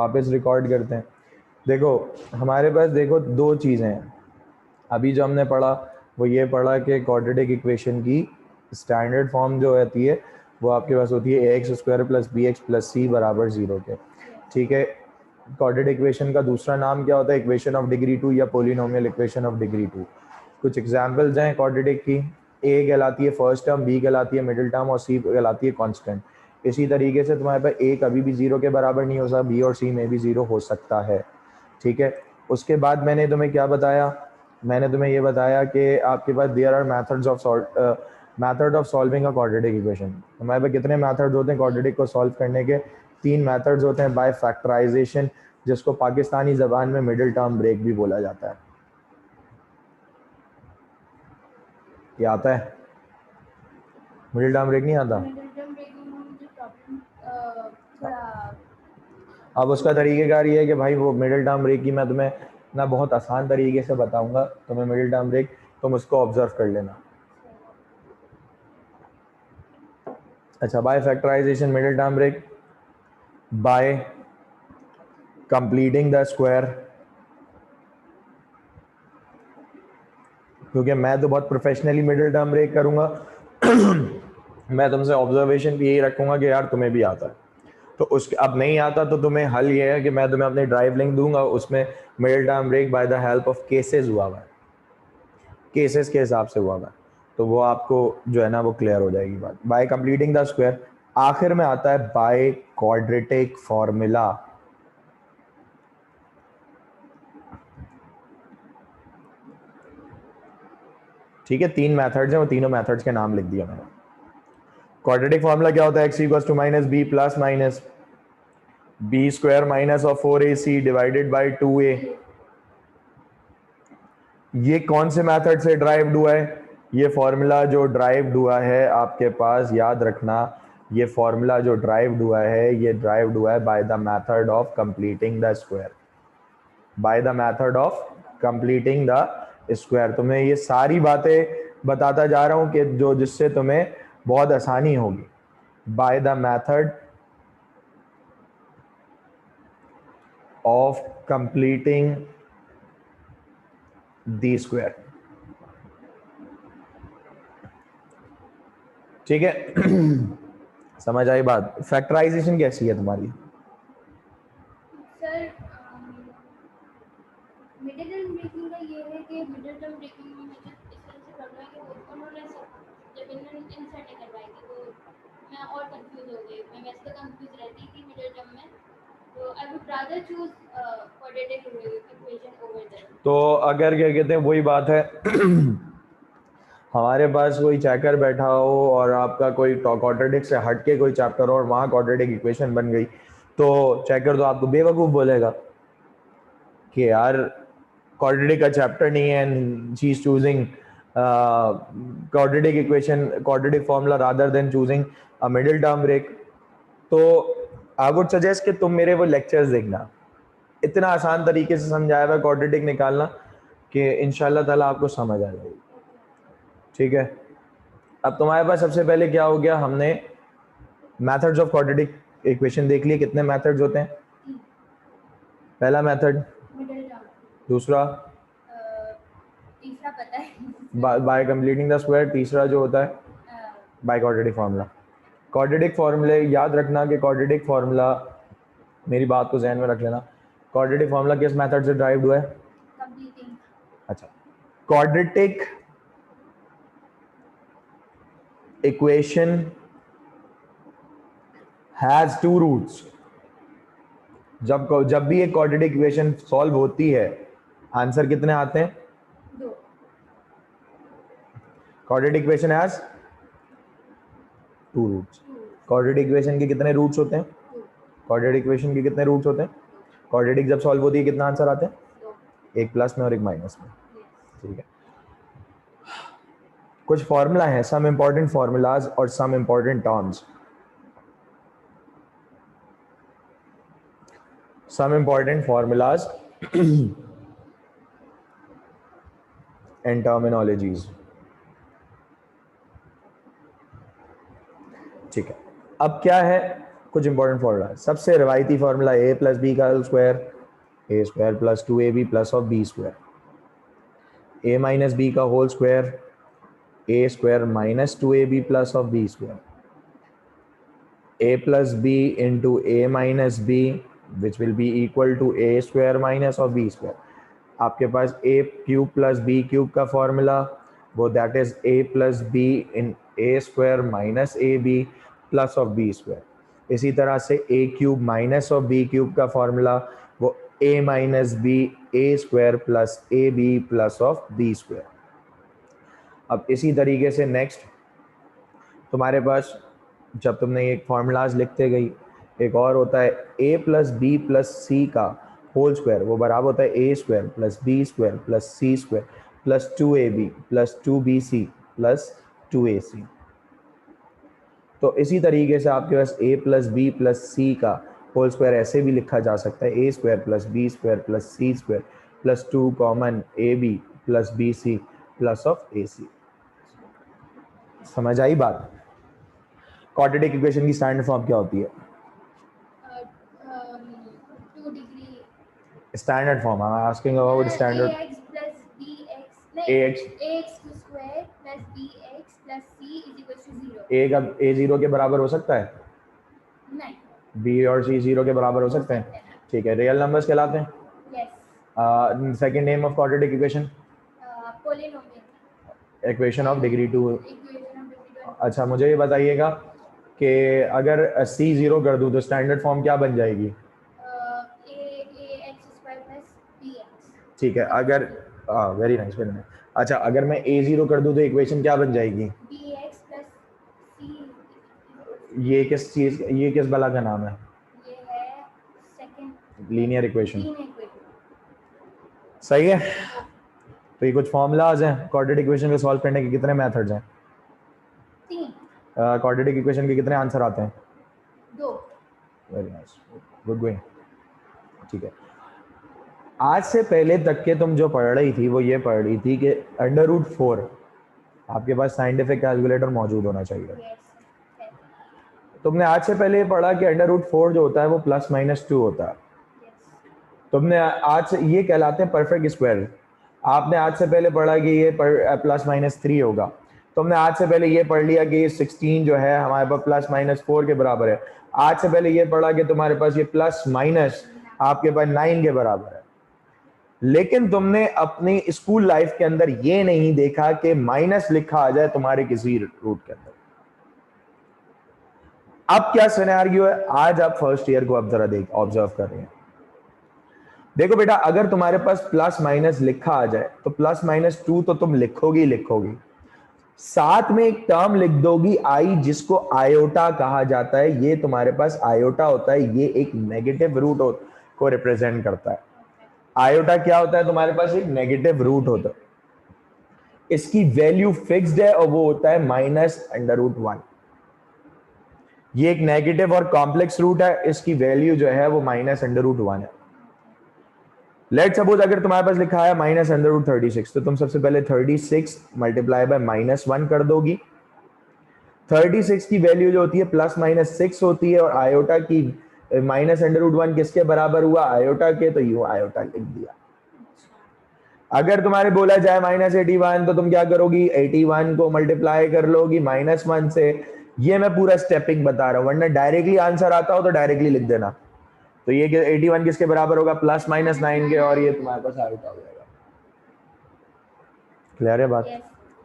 वापस रिकॉर्ड करते हैं। देखो हमारे पास देखो दो चीज़ें हैं। अभी जो हमने पढ़ा वो ये पढ़ा कि क्वाड्रेटिक इक्वेशन की स्टैंडर्ड फॉर्म जो होती है वो आपके पास होती है ax² + bx + c = 0 के। ठीक है, क्वाड्रेटिक इक्वेशन का दूसरा नाम क्या होता है? इक्वेशन ऑफ डिग्री 2 या पोलिनोमियल इक्वेशन ऑफ डिग्री 2। कुछ एग्जांपल्स हैं क्वाड्रेटिक की। a कहलाती है फर्स्ट टर्म, b कहलाती है मिडिल टर्म और c कहलाती है कांस्टेंट। इसी तरीके से तुम्हारे पास a कभी भी 0 के बराबर नहीं हो सकता, b और c में भी 0 हो सकता है। ठीक है, उसके बाद मैंने तुम्हें क्या बताया? मैंने तुम्हें ये बताया कि आपके पास there are method of solving a quadratic equation. हमारे पास कितने मेथड्स होते हैं क्वाड्रेटिक को सॉल्व करने के? 3 मेथड्स होते हैं। बाय फैक्टराइजेशन, जिसको पाकिस्तानी ज़बान में मिडिल टर्म ब्रेक भी बोला जाता है। ये आता है? मिडिल टर्म ब्रेक नहीं आता? अब उसका तरीक़ेकार ये है कि भाई वो मिडिल टर्म ब्रेक की मैं तुम्हें ना बहुत आसान तरीके से बताऊंगा तुम्हें मिडिल टर्म ब्रेक, तुम उसको ऑब्जर्व कर लेना। अच्छा, by factorization middle term break by completing the square. क्योंकि मैं तो बहुत प्रोफेशनली मिडिल टर्म ब्रेक करूंगा मैं तुमसे ऑब्जर्वेशन भी यही रखूंगा कि यार तुम्हें भी आता है। तो उसके अब नहीं आता तो तुम्हें हल ये है कि मैं तुम्हें अपनी ड्राइव लिंक दूंगा, उसमें middle term break by the help of cases हुआ हुआ है, केसेस के हिसाब से हुआ हुआ है। तो वो आपको जो है ना वो क्लियर हो जाएगी बात। बाय कंप्लीटिंग द स्क्वायर आखिर में आता है बाय क्वाड्रेटिक फॉर्मूला। ठीक है, 3 मेथड्स हैं, वो तीनों मेथड्स के नाम लिख दिया मैंने। क्वाड्रेटिक फॉर्मूला क्या होता है? x = -b plus minus b² - 4ac divided by 2a। ये कौन से मेथड से ड्राइव्ड हुआ है? ये फॉर्मूला जो ड्राइव्ड हुआ है आपके पास, याद रखना, ये फॉर्मूला जो ड्राइव्ड हुआ है ये ड्राइव्ड हुआ है by the method of completing the square. By the method of completing the square. तुम्हें ये सारी बातें बताता जा रहा हूं कि जो जिससे तुम्हें बहुत आसानी होगी। By the method of completing the square. ठीक है समझ आई बात? फैक्टराइजेशन कैसी है तुम्हारी? सर मिडिल टर्म ब्रेकिंग का ये है कि मिडिल टर्म ब्रेकिंग में मुझे इस तरह से करना है कि उन्होंने जब इन्होंने इनसेट करवाई थी तो मैं और कंफ्यूज हो गई। मैं वैसे तो कंफ्यूज रहती थी मिडिल टर्म में, तो I would rather choose quadratic equation over that. तो अगर क्या कहते हैं वही बात है हमारे पास कोई चेकर बैठा हो और आपका कोई क्वाड्रेटिक से हट के कोई चैप्टर और वहाँ क्वाड्रेटिक इक्वेशन बन गई, तो चेकर तो आपको बेवकूफ़ बोलेगा कि यार क्वाड्रेटिक का चैप्टर नहीं है and she is choosing quadratic equation, quadratic formula rather than choosing a middle term break. तो आई वुड सजेस्ट कि तुम मेरे वो लेक्चर्स देखना, इतना आसान तरीके से समझाया हुआ क्वाड्रेटिक निकालना कि इंशाल्लाह ताला आपको समझ आ जाएगी। ठीक है, अब तुम्हारे पास सबसे पहले क्या हो गया? हमने मेथड्स ऑफ क्वाड्रेटिक इक्वेशन देख लिए। कितने मेथड्स होते हैं? पहला मेथड, मिडिल टर्म, दूसरा तीसरा पता है, बाय कंप्लीटिंग द स्क्वायर, तीसरा जो होता है बाय क्वाड्रेटिक फार्मूला। क्वाड्रेटिक फार्मूले याद रखना कि क्वाड्रेटिक फार्मूला, मेरी बात को जहन में रख लेना, क्वाड्रेटिक फार्मूला किस मेथड से ड्राइव हुआ है? कंप्लीटिंग। अच्छा, क्वाड्रेटिक इक्वेशन हैज 2 रूट्स। जब भी एक क्वाड्रेटिक इक्वेशन सॉल्व होती है आंसर कितने आते हैं? 2। Quadratic equation has 2 roots. Quadratic equation के कितने रूट्स होते हैं? क्वाड्रेटिक इक्वेशन के कितने रूट्स होते हैं? क्वाड्रेटिक जब सॉल्व होती है कितना आंसर आते हैं? 2। एक प्लस में और एक माइनस में। ठीक है, कुछ फॉर्मूला है, सम इंपॉर्टेंट फॉर्मूलाज और some important terms. Some important formulas and terminologies. ठीक है, अब क्या है, कुछ इंपॉर्टेंट फॉर्मूला, सबसे रिवायती फॉर्मूला ए प्लस बी का square, a square plus 2ab plus of b square, a minus b का whole square, a square minus 2ab plus of b square, a plus b into a minus b which will be equal to a square minus of b square. आपके पास a cube plus b cube का formula वो that is a plus b in a square minus a b plus of b square. इसी तरह से a cube minus of b cube का formula वो a minus b a square plus a b plus of b square. अब इसी तरीके से next तुम्हारे पास जब तुमने ये फार्मूलाज लिखते गई, एक और होता है a plus b plus c का होल स्क्वायर वो बराबर होता है a square plus b square plus c square plus 2ab plus 2bc plus 2ac। तो इसी तरीके से आपके पास a plus b plus c का होल स्क्वायर ऐसे भी लिखा जा सकता है a square plus b square plus c square plus 2 common a b plus b c plus of a c. समझ आई बात? क्वाड्रेटिक इक्वेशन की स्टैंडर्ड फॉर्म क्या होती है? 2 degree standard form I am asking about standard. ax plus bx ax ax square plus bx plus c is equal to 0। a का a 0 के बराबर हो सकता है? नहीं। b और c 0 के बराबर हो सकते हैं? ठीक है, रियल नंबर्स कहलाते हैं। Yes. Second name of quadratic equation? Polynomial equation of degree 2। Equation of degree 2। अच्छा, मुझे ये बताइएगा कि अगर c 0 कर दूं तो स्टैंडर्ड फॉर्म क्या बन जाएगी? ax square plus bx। ठीक है, अगर वेरी नाइस वेरी नाइस। अच्छा, अगर मैं a 0 कर दूं तो इक्वेशन क्या बन जाएगी? bx plus c। ये किस चीज, ये किस बला का नाम है? ये है सेकंड लीनियर इक्वेशन। इक्वेशन। सही है। तो ये कुछ फॉर्मूलाज हैं क्वाड्रेटिक इक्वेशन को सॉल्व करने के। कितने मेथड्स हैं? 3। क्वाड्रेटिक इक्वेशन के कितने आंसर आते हैं? 2। Very nice, good going. ठीक है, आज से पहले तक के तुम जो पढ़ रही थी वो ये पढ़ रही थी कि √4 आपके पास साइंटिफिक कैलकुलेटर मौजूद होना चाहिए। यस। तुमने आज से पहले पढ़ा कि √4 जो होता है वो +-2 होता है। तुमने आज से ये कहलाते हैं परफेक्ट स्क्वायर। आपने आज से पहले पढ़ा कि ये +-3 होगा। तुमने आज से पहले ये पढ़ लिया कि ये 16 जो है हमारे पास +-4 के बराबर है। आज से पहले ये पढ़ा कि तुम्हारे पास ये प्लस माइनस आपके पास 9 के बराबर है। लेकिन तुमने अपनी स्कूल लाइफ के अंदर ये नहीं देखा कि माइनस लिखा आ जाए तुम्हारे किसी रूट के अंदर। अब क्या सिनेरियो है, आज आप फर्स्ट ईयर को अब जरा देख ऑब्जर्व कर रहे हैं। देखो बेटा, अगर तुम्हारे पास प्लस माइनस लिखा आ जाए तो +-2 तो तुम लिखोगी लिखोगी, साथ में एक टर्म लिख दोगी आई, जिसको आयोटा कहा जाता है। ये तुम्हारे पास आयोटा होता है, ये एक नेगेटिव रूट को रिप्रेजेंट करता है। आयोटा क्या होता है? तुम्हारे पास एक नेगेटिव रूट होता है, इसकी वैल्यू फिक्स्ड है और वो होता है -√1। ये एक नेगेटिव और कॉम्प्लेक्स रूट है, इसकी वैल्यू जो है वो -√1 है। लेट सपोज अगर तुम्हारे पास लिखा है -√36, तो तुम सबसे पहले 36 मल्टीप्लाई बाय -1 कर दोगी। 36 की वैल्यू जो होती है +-6 होती है, और आयोटा की -√1 किसके बराबर हुआ? आयोटा के, तो यूं आयोटा लिख दिया। अगर तुम्हारे बोला जाए -81, तो तुम क्या करोगी? 81 को मल्टीप्लाई कर लोगी -1 से। ये मैं पूरा स्टेपिंग बता रहा हूं, वरना डायरेक्टली आंसर आता हो तो डायरेक्टली लिख देना। तो ये 81 किसके बराबर होगा? +-9 के, और ये तुम्हारे पास आयोटा हो जाएगा। क्लियर है बात?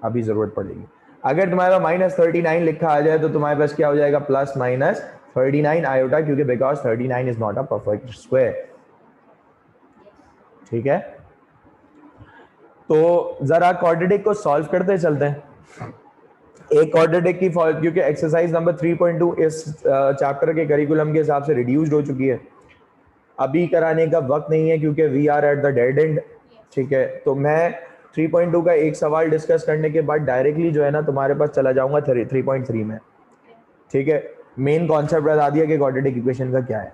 अभी जरूरत पड़ेगी। अगर तुम्हारे पास -39 लिखा आ जाए तो तुम्हारे पास क्या हो जाएगा? +-39 आयोटा, क्योंकि because 39 is not a perfect square. ठीक है, तो जरा क्वाड्रेटिक को सॉल्व करते चलते हैं। एक क्वाड्रेटिक की क्योंकि एक्सरसाइज नंबर 3.2 इस चैप्टर के करिकुलम के हिसाब से रिड्यूस्ड हो चुकी है, अभी कराने का वक्त नहीं है क्योंकि we are at the dead end. ठीक है, तो मैं 3.2 का एक सवाल डिस्कस करने के बाद डायरेक्टली जो है ना तुम्हारे पास चला जाऊंगा 3.3 में। ठीक है, मेन कॉन्सेप्ट बता दिया कि क्वाड्रेटिक इक्वेशन का क्या है।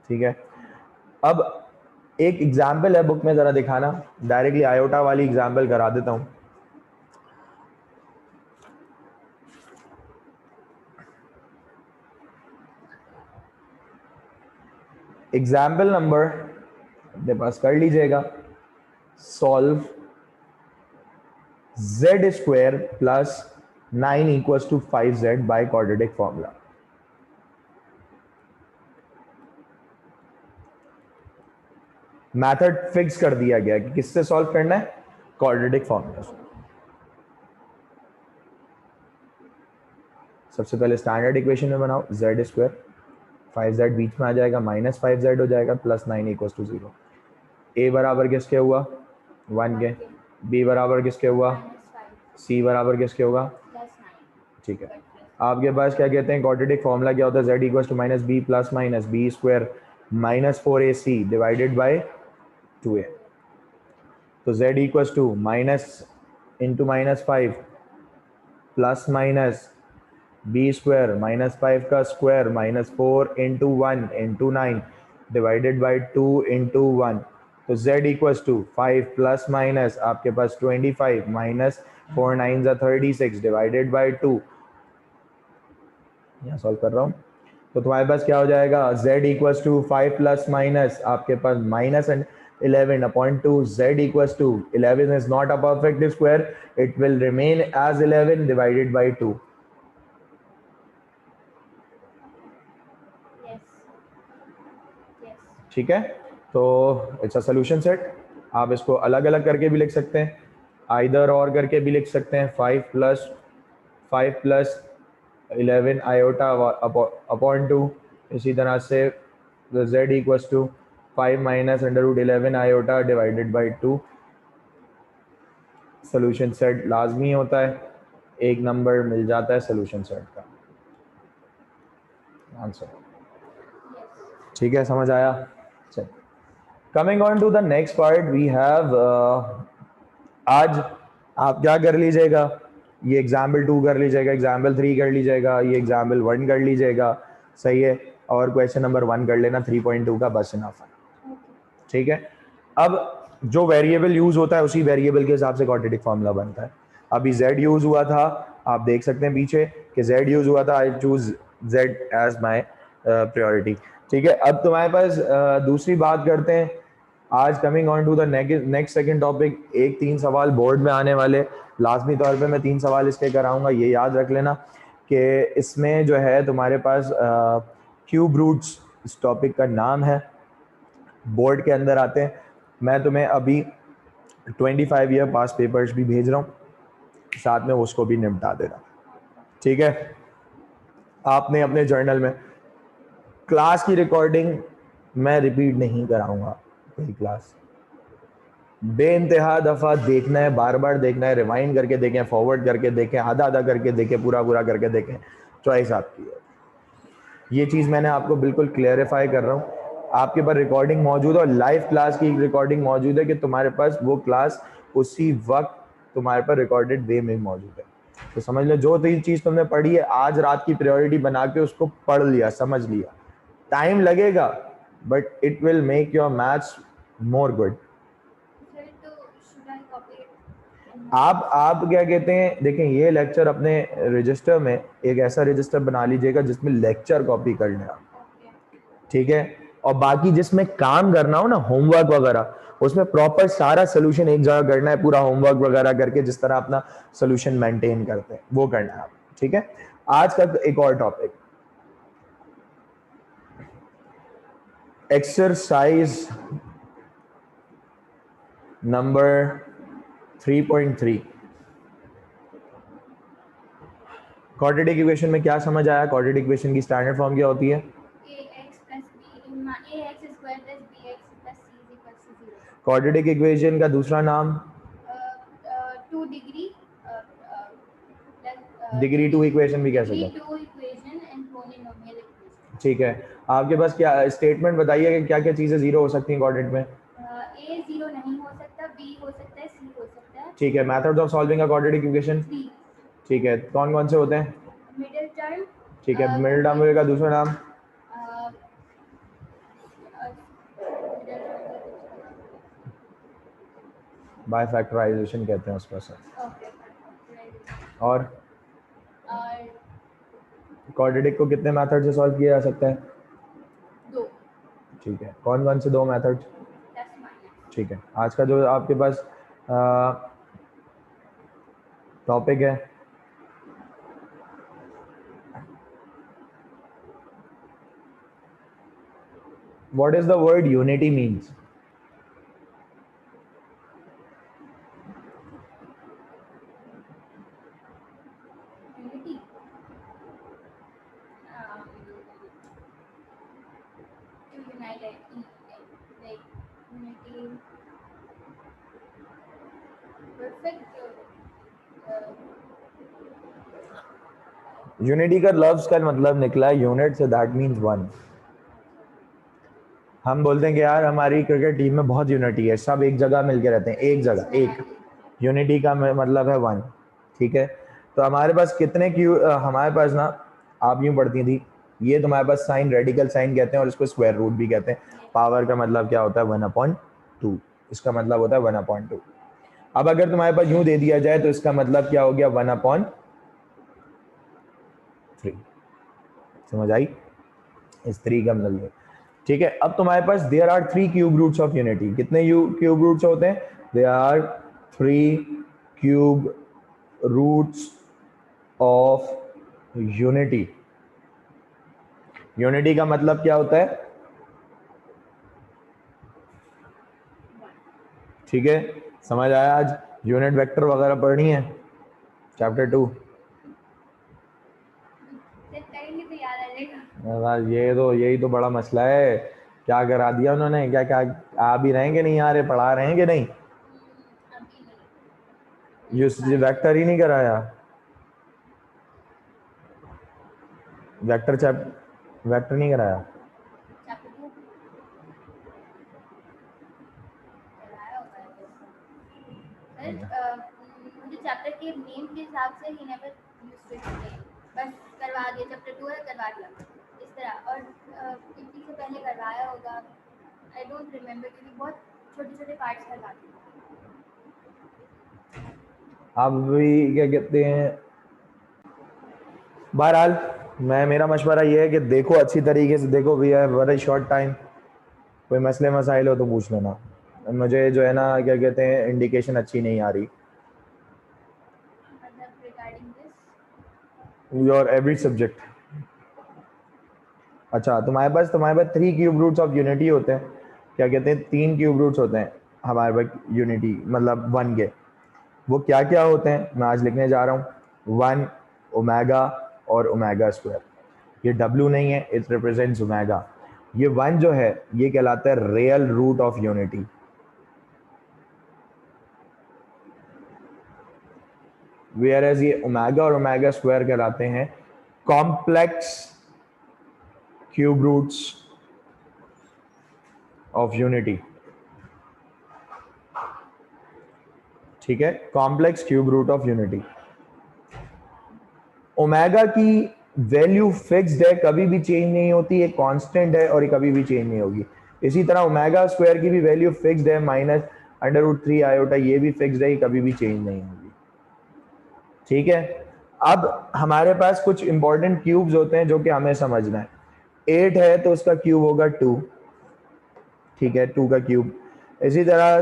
ठीक है, अब एक एग्जाम्पल है बुक में, जरा दिखाना। डायरेक्टली आयोटा वाली एग्जाम्पल करा देता हूं। एग्जाम्पल नंबर अपने पास कर लीजिएगा, solve z square plus 9 equals to 5z by quadratic formula. Method fix कर दिया गया कि किससे सॉल्व करना है, क्वाड्रेटिक फॉर्मूला से। सबसे पहले स्टैंडर्ड इक्वेशन में बनाओ, z स्क्वायर 5z बीच में आ जाएगा, माइनस 5z हो जाएगा, प्लस 9 इक्वल्स टू 0। a बराबर किसके हुआ, 1 के, b बराबर किसके हुआ, c बराबर किसके होगा, ठीक है। आपके पास क्या कहते हैं, क्वाड्रेटिक फॉर्मूला क्या होता है, z equals to minus b plus minus b square minus 4ac divided by 2a। तो z equals to minus into minus 5 plus minus b square minus 5 का square minus 4 into 1 into 9 divided by 2 into 1। तो z equals to 5 plus minus आपके पास 25 minus 4 9 36 divided by 2, यहाँ solve कर रहा हूँ। तो तुम्हारे पास क्या हो जाएगा, z equals to 5 plus minus आपके पास minus 11 upon 2, z equals to 11 is not a perfect square, it will remain as 11 divided by 2। ठीक है, तो इट्स अ सोल्यूशन सेट। आप इसको अलग अलग करके भी लिख सकते हैं, आइदर और करके भी लिख सकते हैं, 5 प्लस 11 आयोटा अपॉन 2, इसी तरह से z equals to 5 minus under root 11 iota divided by 2। Solution set लाजमी होता है, एक नंबर मिल जाता है सोल्यूशन सेट का आंसर। ठीक है, समझ आया। चल, coming on to the next part we have, आज आप क्या कर लीजिएगा, ये एग्जाम्पल 2 कर लीजिएगा, एग्जाम्पल 3 कर लीजिएगा, ये एग्जाम्पल 1 कर लीजिएगा, सही है, और क्वेश्चन नंबर 1 कर लेना 3.2 का, बस इनफ है। ठीक है, अब जो वेरिएबल यूज होता है उसी वेरिएबल के हिसाब से क्वाड्रेटिक फार्मूला बनता है। अभी z यूज हुआ था, आप देख सकते हैं पीछे कि z यूज हुआ था, I choose z as my priority. ठीक है, अब तुम्हारे पास दूसरी बात करते हैं आज, coming on to the next second topic. एक 3 सवाल बोर्ड में आने वाले, लाजमी तौर पे मैं 3 सवाल इसके कराऊंगा, ये याद रख लेना कि इसमें जो है तुम्हारे पास क्यूब रूट्स इस टॉपिक का नाम है, बोर्ड के अंदर आते हैं। मैं तुम्हें अभी 25 ईयर पास पेपर्स भी भेज रहा हूँ, साथ में उसको भी निपटा देना। ठीक है, आपने अपने जर्नल में, क्लास की रिकॉर्डिंग मैं रिपीट नहीं कराऊंगा, कोई क्लास बेइंतहा दफ़ा देखना है, बार बार देखना है, रिवाइंड करके देखें, फॉरवर्ड करके देखें, आधा आधा करके देखें, पूरा पूरा करके देखें, चॉइस आपकी है। ये चीज़ मैंने आपको बिल्कुल क्लेरिफाई कर रहा हूँ, आपके पास रिकॉर्डिंग मौजूद है और लाइव क्लास की रिकॉर्डिंग मौजूद है कि तुम्हारे पास वो क्लास उसी वक्त तुम्हारे पास रिकॉर्डेड वे में मौजूद है। तो समझ लो, जो तीन चीज़ तुमने पढ़ी है आज रात की प्रायोरिटी बना के उसको पढ़ लिया, समझ लिया, टाइम लगेगा but it will make your maths more good. आप क्या कहते हैं, देखें ये लेक्चर अपने रजिस्टर में एक ऐसा रजिस्टर बना लीजिएगा जिसमें लेक्चर कॉपी कर लें आप, ठीक है, और बाकी जिसमें काम करना हो ना, होमवर्क वगैरह, उसमें प्रॉपर सारा सोल्यूशन एक जगह करना है, पूरा होमवर्क वगैरह करके जिस तरह अपना सोल्यूशन मेंटेन करते हैं वो करना है आप। ठीक है, आज का एक और topic, exercise number 3.3। Quadratic equation में क्या समझ आया, क्वाड्रेटिक इक्वेशन की स्टैंडर्ड फॉर्म क्या होती है, क्वाड्रेटिक इक्वेशन का दूसरा नाम, डिग्री 2 इक्वेशन भी कह सकते हैं। ठीक है, आपके पास क्या स्टेटमेंट बताइए कि क्या क्या चीजें जीरो हो सकती हैं क्वाड्रेट में। ए जीरो नहीं हो सकता, बी हो सकता है, सी हो सकता है। ठीक है, methods of solving a quadratic equation, ठीक है, कौन कौन से होते हैं, मिडिल टर्म, ठीक है, मिडिल टर्म का दूसरा नाम, बाय फैक्टराइजेशन कहते हैं उसको सर। और क्वाड्रेटिक को कितने मेथड से सॉल्व किया जा सकता है, 2। ठीक है, कौन कौन से दो मेथड? Plus minus. ठीक है, आज का जो आपके पास टॉपिक है what is the word unity means? Unity to unite like unity perfect unity का लफ्ज का मतलब निकला है यूनिट से, दैट मीन्स वन। हम बोलते हैं कि यार हमारी क्रिकेट टीम में बहुत यूनिटी है, सब एक जगह मिलके रहते हैं, एक जगह, एक। यूनिटी का मतलब है वन। ठीक है, तो हमारे पास कितने हमारे पास ना, आप यूं पढ़ती थी, ये तुम्हारे पास साइन रेडिकल साइन कहते हैं और इसको स्क्वायर रूट भी कहते हैं। पावर का मतलब क्या होता है? 1/2। इसका मतलब होता है 1/2। अब अगर तुम्हारे पास यूं दे दिया जाए तो इसका मतलब क्या हो गया? 1/3। समझ आई? इस 3 का मतलब। ठीक है, अब तुम्हारे पास there are 3 cube roots of unity. कितने क्यूब रूट्स होते हैं? There are 3 cube roots of unity. Unity का मतलब क्या होता है? ठीक है, समझ आया? आज यूनिट वेक्टर वगैरह पढ़नी है, चैप्टर 2। सेट करेंगे तो याद आ जाएगा। ये तो यही तो बड़ा मसला है, क्या करा दिया उन्होंने? क्या क्या आ भी रहेंगे नहीं आ रहे, पढ़ा रहेंगे नहीं, अभी नहीं ये वेक्टर ही नहीं कराया। वेक्टर नहीं कराया। चैप्टर 2 कराया होगा सर। मुझे चैप्टर के नेम के हिसाब से ही नेवर यूज्ड टू एक्सप्लेन, बस करवा दिया। चैप्टर 2 है, करवा दिया इस तरह। और पीपी से पहले करवाया होगा, आई डोंट रिमेम्बर, क्योंकि बहुत छोटे छोटे पार्ट्स करवाते हैं। आप भी क्या कहते हैं, बहरहाल मेरा मशवरा ये है कि देखो, अच्छी तरीके से देखो। We have very short time, कोई मसले मसाइल हो तो पूछ लेना। मुझे जो है ना, क्या कहते हैं, इंडिकेशन अच्छी नहीं आ रही। मतलब regarding this your every subject. अच्छा, तुम्हारे पास 3 क्यूब रूट्स ऑफ यूनिटी होते हैं। क्या कहते हैं, 3 क्यूब रूट्स होते हैं हमारे पास यूनिटी मतलब वन के। वो क्या क्या होते हैं मैं आज लिखने जा रहा हूँ। 1 ओमेगा और ओमेगा स्क्वायर। ये W नहीं है, इट रिप्रेजेंट्स ओमेगा। ये 1 जो है ये कहलाता है real root of unity. Whereas ये ओमेगा और ओमेगा स्क्वायर कहलाते हैं complex cube roots of unity. ठीक है, complex cube root of unity. Omega की वैल्यू फिक्स्ड है, कभी भी चेंज नहीं होती, एक कांस्टेंट है और ये कभी भी चेंज नहीं होगी। इसी तरह ओमेगा स्क्वायर की भी वैल्यू फिक्स्ड है, -√3 आयोटा, ये भी फिक्स्ड है, कभी भी चेंज नहीं होगी। ठीक है, अब हमारे पास कुछ इंपॉर्टेंट क्यूब्स होते हैं जो कि हमें समझना है। 8 है तो उसका क्यूब होगा 2। ठीक है, 2 का क्यूब। इसी तरह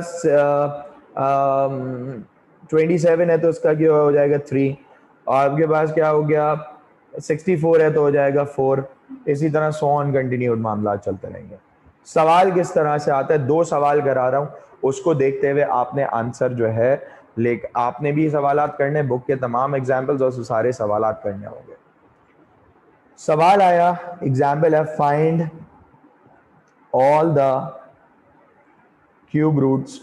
27 है तो उसका क्यूब हो जाएगा 3। और आपके पास क्या हो गया, 64 है तो हो जाएगा 4। इसी तरह सो ऑन कंटिन्यूड मामला चलते रहेंगे। सवाल किस तरह से आता है, 2 सवाल करा रहा हूं, उसको देखते हुए आपने आंसर जो है आपने भी सवालात करने, बुक के तमाम एग्जाम्पल्स और सारे सवालात करने होंगे। सवाल आया, एग्जाम्पल है, find all the cube roots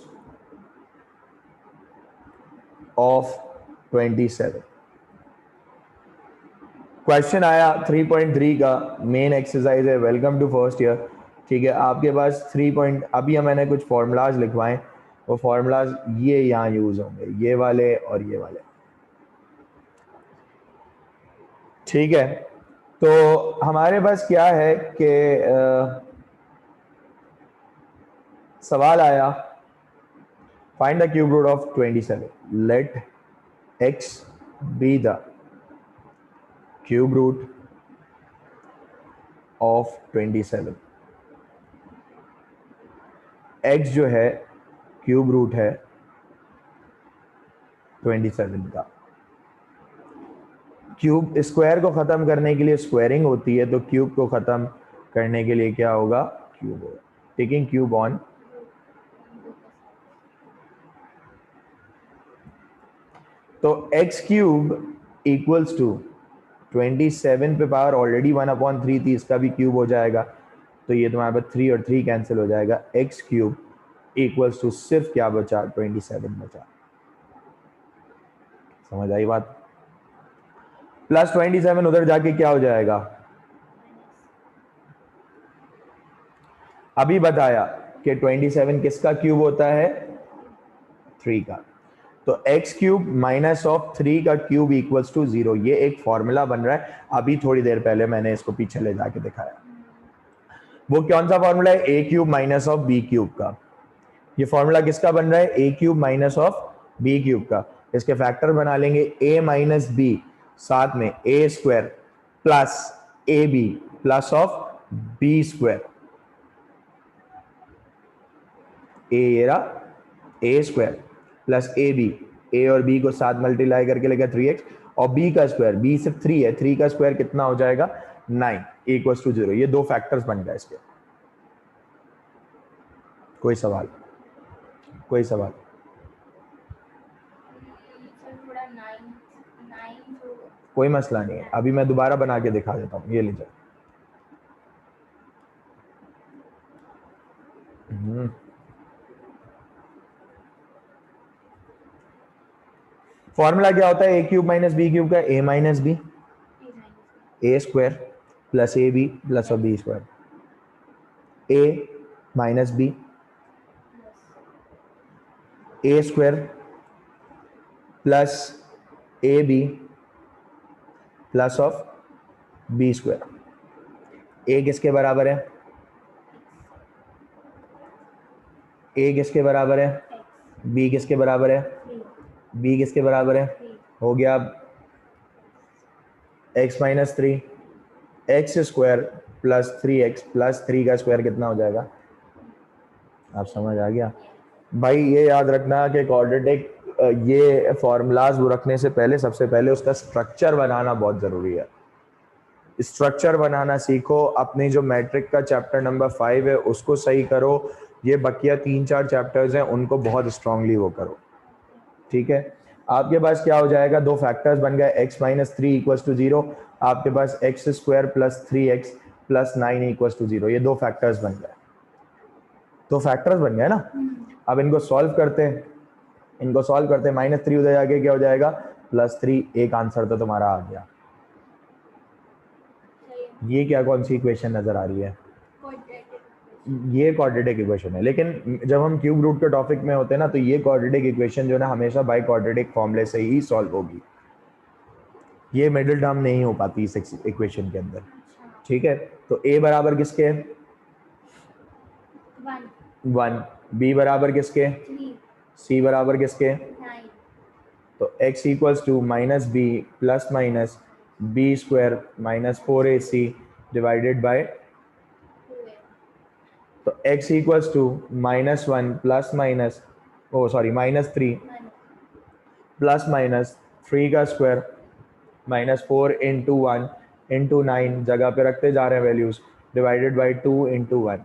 of 27। Question आया 3.3 का, मेन एक्सरसाइज है, वेलकम टू फर्स्ट ईयर। ठीक है, आपके पास 3 अभी मैंने कुछ फॉर्मूलाज लिखवाए, वो फॉर्मूलाज ये यहाँ यूज होंगे, ये वाले और ये वाले। ठीक है, तो हमारे पास क्या है कि सवाल आया, find the cube root of 27, let x be the cube root of 27। x जो है क्यूब रूट है 27 का। क्यूब स्क्वायर को ख़त्म करने के लिए स्क्वायरिंग होती है, तो क्यूब को ख़त्म करने के लिए क्या होगा, क्यूब होगा। टेकिंग क्यूब ऑन, तो x क्यूब इक्वल्स टू 27 पे पावर ऑलरेडी 1/3 थी, इसका भी क्यूब हो जाएगा, तो ये तुम्हारे पास 3 और 3 कैंसिल हो जाएगा। x क्यूब इक्वल्स टू सिर्फ क्या बचा, 27 बचा। समझ आई बात? प्लस 27 उधर जाके क्या हो जाएगा, अभी बताया कि 27 किसका क्यूब होता है, 3 का। तो x क्यूब माइनस ऑफ 3 का क्यूब इक्वल्स टू 0, ये एक फॉर्मूला बन रहा है। अभी थोड़ी देर पहले मैंने इसको पीछे ले जाके दिखाया। वो कौन सा फॉर्मूला है, a cube minus of b cube का। ये फॉर्मूला किसका बन रहा है, a cube minus of b cube का। इसके फैक्टर बना लेंगे a माइनस बी, साथ में a square plus a b plus of b square. a square plus a b, a और बी को साथ मल्टीप्लाई करके लेगा 3x, और b का स्क्वायर, b सिर्फ 3 है, 3 का स्क्वायर कितना हो जाएगा 9 इक्वल्स टू 0। ये दो फैक्टर्स बन गए इसके। कोई सवाल, कोई सवाल? कोई मसला नहीं है, अभी मैं दोबारा बना के दिखा देता हूँ। ये लीजिए, फॉर्मूला क्या होता है, a cube minus b cube का, a minus b, a square plus a b plus b square, a minus b, a square plus a b plus of b square. A किसके बराबर है, ए किसके बराबर है, बी किसके बराबर है, बी किसके बराबर है, हो गया अब x minus 3, x square plus 3x plus 3 का स्क्वायर कितना हो जाएगा, आप समझ आ गया भाई? ये याद रखना कि क्वाड्रेटिक ये फॉर्मूलाज रखने से पहले सबसे पहले उसका स्ट्रक्चर बनाना बहुत ज़रूरी है। स्ट्रक्चर बनाना सीखो। अपनी जो मैट्रिक का चैप्टर नंबर 5 है उसको सही करो। ये बकिया 3-4 चैप्टर्स हैं, उनको बहुत स्ट्रांगली वो करो, ठीक है? आपके पास क्या हो जाएगा, दो फैक्टर्स बन गए, x माइनस 3 इक्वल्स टू 0, आपके पास x square plus 3x plus 9 equals to 0। ये दो फैक्टर्स बन गए, दो फैक्टर्स बन गए ना। अब इनको सॉल्व करते हैं, इनको सॉल्व करते हैं। माइनस 3 उधर जाके क्या हो जाएगा, प्लस 3। एक आंसर तो तुम्हारा आ गया। ये क्या, कौन सी इक्वेशन नजर आ रही है, ये क्वाड्रेटिक इक्वेशन है। लेकिन जब हम क्यूब रूट के टॉपिक में होते हैं ना, तो ये क्वाड्रेटिक इक्वेशन जो है ना हमेशा बाई क्वाड्रेटिक फॉर्मूले से ही सॉल्व होगी। ये मिडिल टर्म नहीं हो पाती इस इक्वेशन के अंदर, ठीक है? तो a बराबर किसके, 1, b बराबर किसके, c बराबर किसके, तो x equals to minus b plus minus b square minus 4ac divided by, तो x equals to -1 plus minus -3 plus minus 3 का स्क्वायर माइनस 4 इंटू 1 इंटू 9, जगह पे रखते जा रहे हैं वैल्यूज, डिवाइडेड बाई 2 इंटू 1।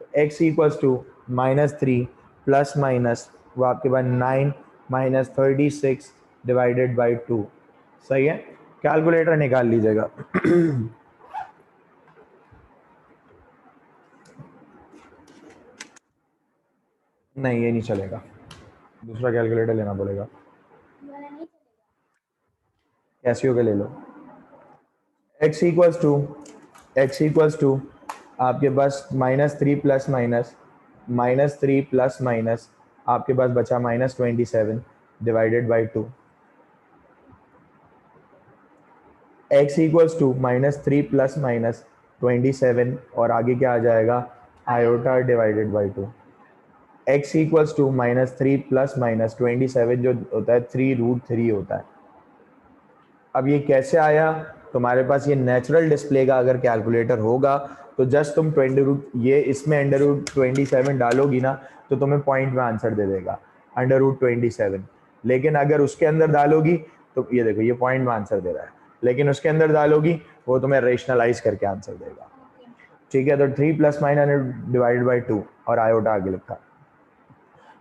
तो x equals to -3 plus minus वो आपके पास 9 माइनस 36 डिवाइडेड बाई 2। सही है? कैलकुलेटर निकाल लीजिएगा। नहीं, ये नहीं चलेगा, दूसरा कैलकुलेटर लेना पड़ेगा। कैसियो का ले लो। x इक्वल्स टू आपके पास -3 प्लस -3 प्लस माइनस आपके पास बचा -27 divided by 2। x equals to -3 plus -27 और आगे क्या आ जाएगा, iota divided by 2। x equals to -3 plus -27 जो होता है 3√3 होता है। अब ये कैसे आया, तुम्हारे पास ये नेचुरल डिस्प्ले का अगर कैलकुलेटर होगा तो जस्ट तुम 20 ये इसमें √27 डालोगी ना तो तुम्हें पॉइंट में आंसर दे देगा √27। लेकिन अगर उसके अंदर डालोगी तो ये देखो ये पॉइंट में आंसर दे रहा है, लेकिन उसके अंदर डालोगी वो तुम्हें रेशनलाइज करके आंसर देगा। ठीक है, तो 3 + -100/2 और आयोटा आगे लिखा।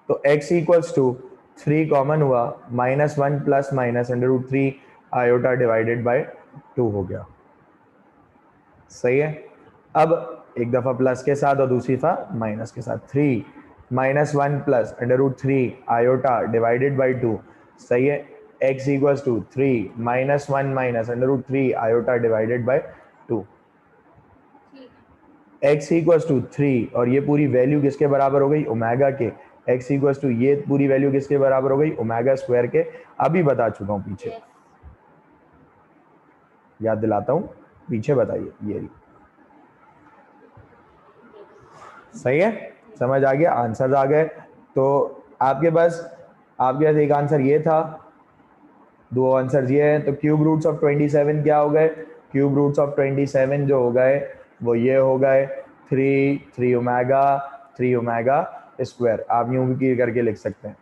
तो x = 3 कॉमन हुआ, -1 + -√3 आयोटा /2 हो गया। सही है। अब एक दफा प्लस के साथ और दूसरी दफा माइनस के साथ। 3 - 1 + √3 आयोटा /2। सही है। x = 3 - 1 - √3 iota /2। x = 3 और ये पूरी वैल्यू किसके बराबर हो गई? ओमेगा के। x = ये पूरी वैल्यू किसके बराबर हो गई? ओमेगा स्क्वायर के। अभी बता चुका हूँ पीछे, याद दिलाता हूँ, पीछे बताइए। ये सही है, समझ आ गया, आंसर आ गए। तो आपके पास एक आंसर ये था, दो आंसर ये हैं। तो क्यूब रूट्स ऑफ 27 क्या हो गए? क्यूब रूट्स ऑफ 27 जो हो गए वो ये हो गए 3 ओमेगा 3 ओमेगा स्क्वायर। आप यूं भी करके लिख सकते हैं।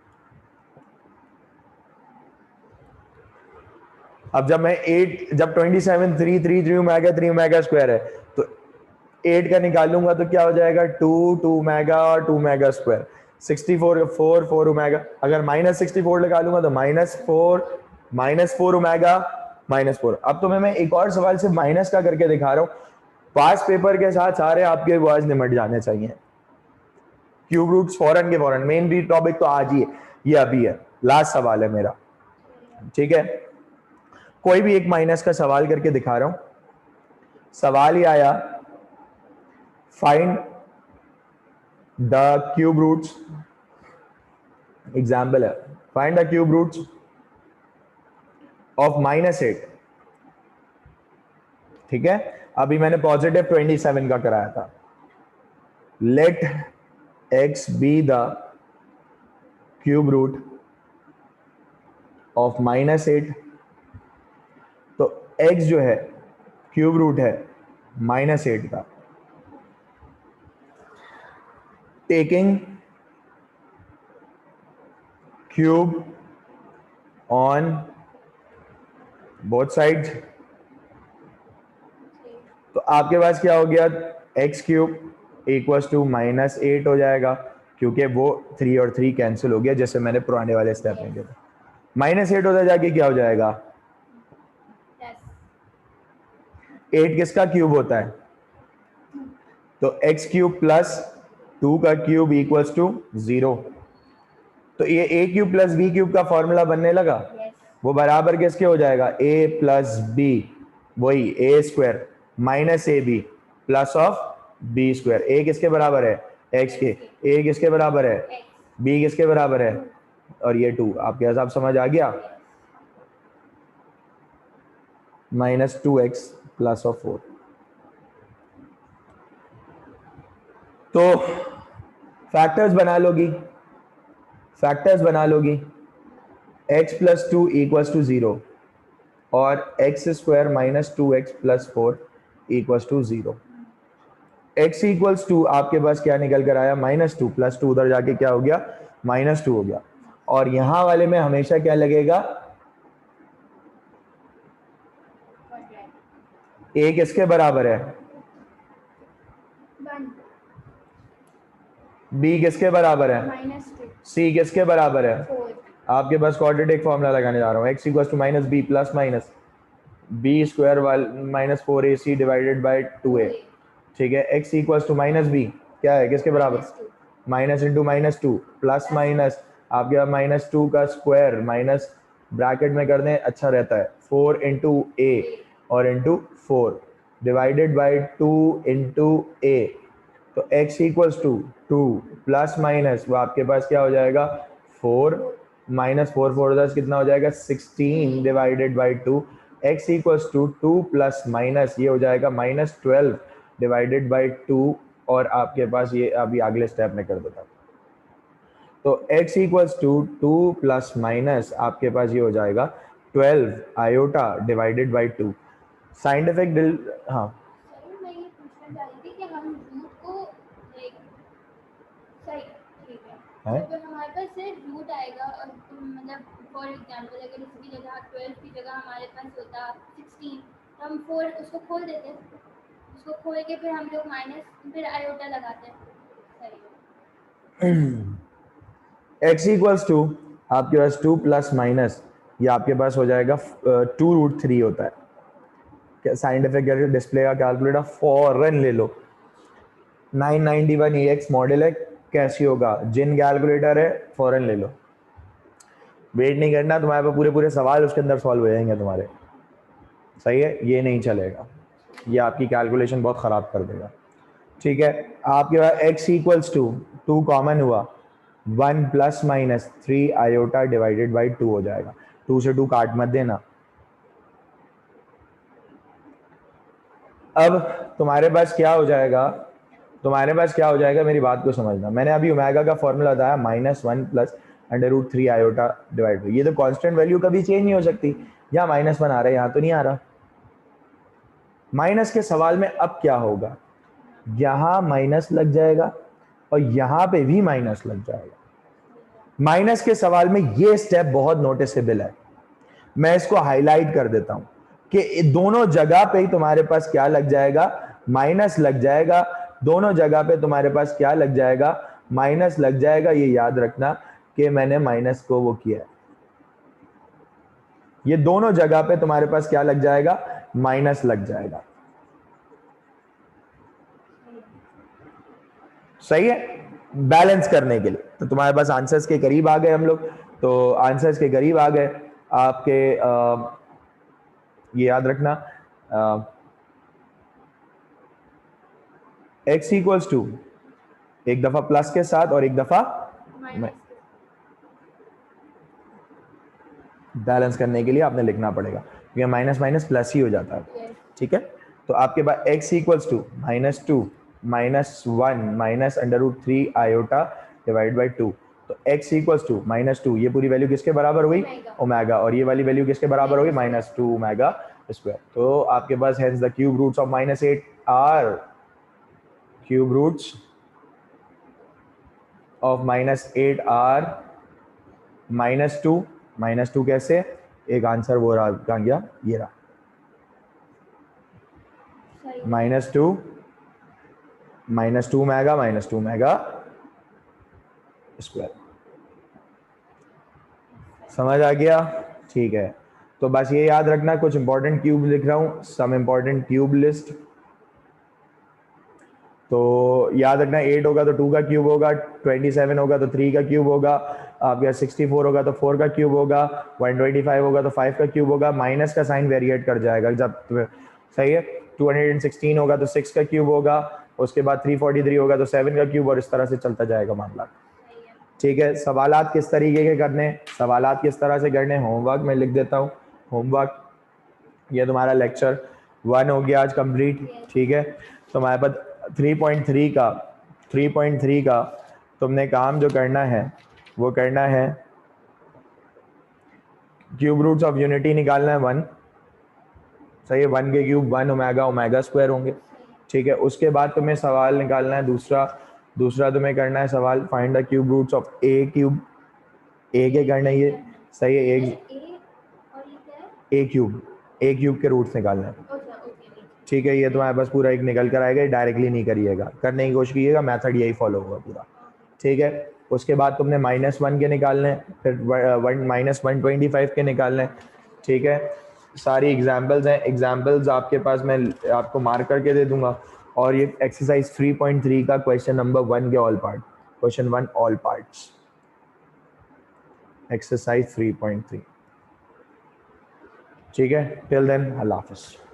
अब जब 27 3 ओमेगा स्क्वायर है तो 8 का निकालूंगा तो क्या हो जाएगा? 2 ओमेगा और 2 ओमेगा स्क्वायर। 64 4 ओमेगा। अगर -64 निकालूंगा तो -4 ओमेगा -4। अब तो मैं एक और सवाल से माइनस का करके दिखा रहा हूँ। पास पेपर के साथ सारे आपके वर्ड्स निमट जाने चाहिए। क्यूब रूट्स फौरन के फौरन। मेन भी टॉपिक तो आज ही है, ये अभी है, लास्ट सवाल है मेरा। ठीक है, कोई भी एक माइनस का सवाल करके दिखा रहा हूं। सवाल ही आया, find the cube roots, example है, find the cube roots of -8। ठीक है, अभी मैंने पॉजिटिव 27 का कराया था। Let x be the cube root of -8। तो x जो है क्यूब रूट है -8 का। Taking cube on both sides. तो आपके पास क्या हो गया? x³ = -8 हो जाएगा, क्योंकि वो 3 और 3 कैंसिल हो गया, जैसे मैंने पुराने वाले स्टेप में किया था। -8 होता जाके क्या हो जाएगा? 8 किसका क्यूब होता है? तो x³ + 2 का क्यूब = 0। तो ये a³ + b³ का फॉर्मूला बनने लगा। वो बराबर किसके हो जाएगा? a + b, वही a² -ab +b²। a किसके बराबर है? x के। a किसके बराबर है? b किसके बराबर है? और ये 2। आपके हिसाब समझ आ गया? -2x + 4। तो फैक्टर्स बना लोगी। x + 2 = 0 और x² - 2x + 4 = 0। x = 2 आपके पास क्या निकल कर आया? -2 + 2 उधर जाके क्या हो गया? -2 हो गया। और यहां वाले में हमेशा क्या लगेगा? a किसके बराबर है? b किसके बराबर है? c किसके बराबर है? आपके पास क्वाड्रेटिक फॉर्मूला लगाने जा रहा हूँ। x = -b + b² - 4ac / 2a। ठीक है, x = -b क्या है? किसके बराबर? -(-2) प्लस आपके पास -2 का स्क्वायर माइनस ब्रैकेट में कर दें, अच्छा रहता है। 4 × a और × 4 /2 × a। तो x = 2 प्लस वो आपके पास क्या हो जाएगा? 4 -4 4 10 कितना हो जाएगा? 16 /2। x = 2 प्लस ये हो जाएगा -12 /2। और आपके पास ये अभी अगले स्टेप में कर देता हूँ। तो x = 2 प्लस आपके पास ये हो जाएगा 12 आयोटा /2। साइंटिफिक हाँ सर मैं ये पूछना चाह रही थी कि हम रूट को लाइक सही ठीक है है जब हमारे पास से रूट आएगा और मतलब फॉर एग्जांपल अगर इसकी जगह 12 की जगह हमारे पास होता 16 तो हम 4 उसको खोल देते, उसको खोल के फिर हम लोग माइनस फिर आयोटा लगाते हैं। सही है। x इक्वल्स टू आपके पास 2 प्लस माइनस ये आपके पास हो जाएगा 2√3 होता है। साइंटिफिक डिस्प्ले का कैलकुलेटर फॉरन ले लो 991 EX मॉडल है कैसी होगा जिन कैलकुलेटर है फॉरन ले लो, वेट नहीं करना, तुम्हारे पे पूरे पूरे सवाल उसके अंदर सॉल्व हो जाएंगे तुम्हारे। सही है, ये नहीं चलेगा, ये आपकी कैलकुलेशन बहुत ख़राब कर देगा। ठीक है, आपके पास x इक्वल्स टू 2 कॉमन हुआ 1 plus minus 3 iota divided by 2 हो जाएगा। 2 से 2 काट मत देना। अब तुम्हारे पास क्या हो जाएगा, तुम्हारे पास क्या हो जाएगा, मेरी बात को समझना। मैंने अभी ओमेगा का फॉर्मूला बताया -1 प्लस √3 आयोटा डिवाइड बाई, ये तो कांस्टेंट वैल्यू कभी चेंज नहीं हो सकती। यहाँ -1 आ रहा है, यहाँ तो नहीं आ रहा। माइनस के सवाल में अब क्या होगा, यहाँ माइनस लग जाएगा और यहाँ पे भी माइनस लग जाएगा। माइनस के सवाल में ये स्टेप बहुत नोटिसेबल है, मैं इसको हाईलाइट कर देता हूं कि दोनों जगह पे तुम्हारे पास क्या लग जाएगा, माइनस लग जाएगा। दोनों जगह पे तुम्हारे पास क्या लग जाएगा, माइनस लग जाएगा। ये याद रखना कि मैंने माइनस को वो किया है, ये दोनों जगह पे तुम्हारे पास क्या लग जाएगा, माइनस लग जाएगा। सही है, बैलेंस करने के लिए। तो तुम्हारे पास आंसर्स के करीब आ गए हम लोग, तो आंसर्स के करीब आ गए आपके। ये याद रखना x इक्वल्स टू एक दफा प्लस के साथ और एक दफा बैलेंस करने के लिए आपने लिखना पड़ेगा, क्योंकि माइनस माइनस प्लस ही हो जाता है। ठीक है, तो आपके पास x equals to -2 -1 minus √3 iota divide by 2। तो x इक्वल्स टू -2, ये पूरी वैल्यू किसके बराबर हुई, ओमेगा, और ये वाली वैल्यू किसके बराबर होगी, -2 ओमेगा स्क्वायर। तो आपके पास hence the cube roots of -8 are cube roots of -8 are -2 कैसे, एक आंसर वो रहा, कहाँ गया, ये रहा -2 मेगा स्क्वायर। समझ आ गया, ठीक है। तो बस ये याद रखना, कुछ इंपॉर्टेंट क्यूब लिख रहा हूँ, सम इंपॉर्टेंट क्यूब लिस्ट। तो याद रखना 8 होगा तो 2 का क्यूब होगा, 27 होगा तो 3 का क्यूब होगा, आपका 64 होगा तो 4 का क्यूब होगा, 125 होगा तो 5 का क्यूब होगा। माइनस का साइन वेरिएट कर जाएगा जब, सही है। 216 होगा तो 6 का क्यूब होगा, उसके बाद 343 होगा तो 7 का क्यूब, और इस तरह से चलता जाएगा मामला। ठीक है, सवालात किस तरीके के करने, सवालात किस तरह से करने, होमवर्क में लिख देता हूँ। होमवर्क, ये तुम्हारा लेक्चर 1 हो गया आज कंप्लीट। ठीक है, तो हमारे पास 3.3 का तुमने काम जो करना है वो करना है, क्यूब रूट्स ऑफ यूनिटी निकालना है 1। सही है, 1 के क्यूब 1 ओमेगा स्क्वायर होंगे। ठीक है, उसके बाद तुम्हें सवाल निकालना है दूसरा तुम्हें करना है सवाल, find the cube roots of a cube. A के करना है ये, सही है, ए क्यूब के रूट्स निकालना है। ठीक है, ये तुम्हारे पास पूरा एक निकल कर आएगा, डायरेक्टली नहीं करिएगा, करने की कोशिश कीजिएगा, मेथड यही फॉलो होगा पूरा। ठीक है, उसके बाद तुमने -1 के निकालने हैं, फिर -125 के निकालने हैं। ठीक है, सारी एग्जाम्पल्स हैं, एग्जाम्पल्स आपके पास मैं आपको मार्क करके दे दूंगा। और ये एक्सरसाइज 3.3 का क्वेश्चन नंबर 1 के all part, question 1 all parts, exercise 3.3। ठीक है, टिल देन अल्लाह हाफिज़।